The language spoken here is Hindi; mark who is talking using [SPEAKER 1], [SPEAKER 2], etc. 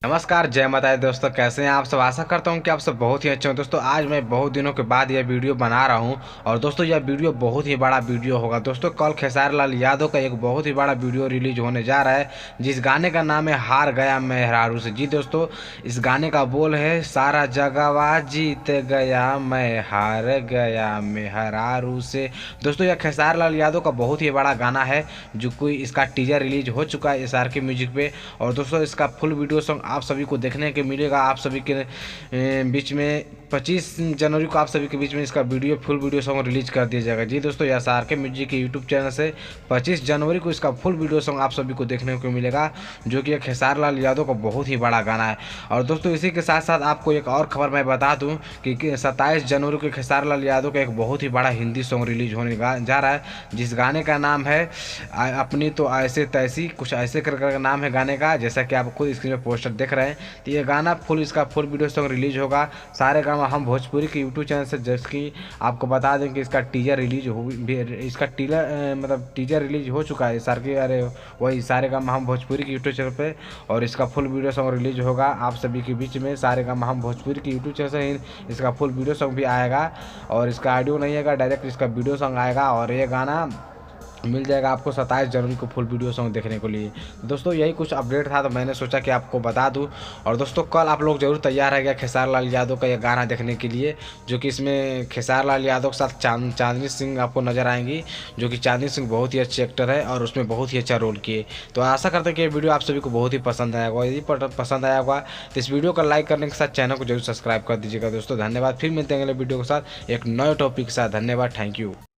[SPEAKER 1] नमस्कार, जय माता दी दोस्तों। कैसे हैं आप सब? आशा करता हूं कि आप सब बहुत ही अच्छे हो। दोस्तों आज मैं बहुत दिनों के बाद यह वीडियो बना रहा हूं और दोस्तों यह वीडियो बहुत ही बड़ा वीडियो होगा। दोस्तों कल खेसारी लाल यादव का एक बहुत ही बड़ा वीडियो रिलीज होने जा रहा है, जिस गाने का नाम है हार गया मेहरारू से। जी दोस्तों, इस गाने का बोल है सारा जगवा जीत गया मैं हार गया मेहरारू से। दोस्तों यह खेसारी लाल यादव का बहुत ही बड़ा गाना है, जो कोई इसका टीजर रिलीज हो चुका है SRK म्यूजिक पे। और दोस्तों इसका फुल वीडियो सॉन्ग आप सभी को देखने के मिलेगा। आप सभी के बीच में 25 जनवरी को आप सभी के बीच में इसका फुल वीडियो सॉन्ग रिलीज कर दिया जाएगा। जी दोस्तों, यह SRK म्यूजिक के यूट्यूब चैनल से 25 जनवरी को इसका फुल वीडियो सॉन्ग आप सभी को देखने को मिलेगा, जो कि खेसारी लाल यादव का बहुत ही बड़ा गाना है। और दोस्तों इसी के साथ साथ आपको एक और खबर मैं बता दूं कि 27 जनवरी को खेसारी लाल यादव का एक बहुत ही बड़ा हिंदी सॉन्ग रिलीज होने जा रहा है, जिस गाने का नाम है अपनी तो ऐसे तैसी, कुछ ऐसे कर नाम है गाने का, जैसा कि आप खुद स्क्रीन पर पोस्टर देख रहे हैं। तो ये गाना इसका फुल वीडियो सॉन्ग रिलीज होगा सारे गाना हम भोजपुरी के यूट्यूब चैनल से। जैसे कि आपको बता दें कि इसका टीजर रिलीज हो चुका है SRK, अरे वही सारे गाना हम भोजपुरी के यूट्यूब चैनल पे। और इसका फुल वीडियो सॉन्ग रिलीज होगा आप सभी के बीच में सारे गाना हम भोजपुरी के यूट्यूब चैनल से ही इसका फुल वीडियो सॉन्ग भी आएगा। और इसका ऑडियो नहीं आएगा, डायरेक्ट इसका वीडियो सॉन्ग आएगा और ये गाना मिल जाएगा आपको 27 जनवरी को फुल वीडियो सॉन्ग देखने को लिए। दोस्तों यही कुछ अपडेट था, तो मैंने सोचा कि आपको बता दूं। और दोस्तों कल आप लोग जरूर तैयार रह गया खेसारी लाल यादव का यह गाना देखने के लिए, जो कि इसमें खेसारी लाल यादव के साथ चांदनी सिंह आपको नजर आएंगी, जो कि चांदनी सिंह बहुत ही अच्छे एक्टर है और उसमें बहुत ही अच्छा रोल किए। तो आशा करते हैं कि ये वीडियो आप सभी को बहुत ही पसंद आया होगा। यदि पसंद आया होगा तो इस वीडियो को लाइक करने के साथ चैनल को जरूर सब्सक्राइब कर दीजिएगा। दोस्तों धन्यवाद, फिर मिलते हैं अगले वीडियो के साथ एक नए टॉपिक के साथ। धन्यवाद, थैंक यू।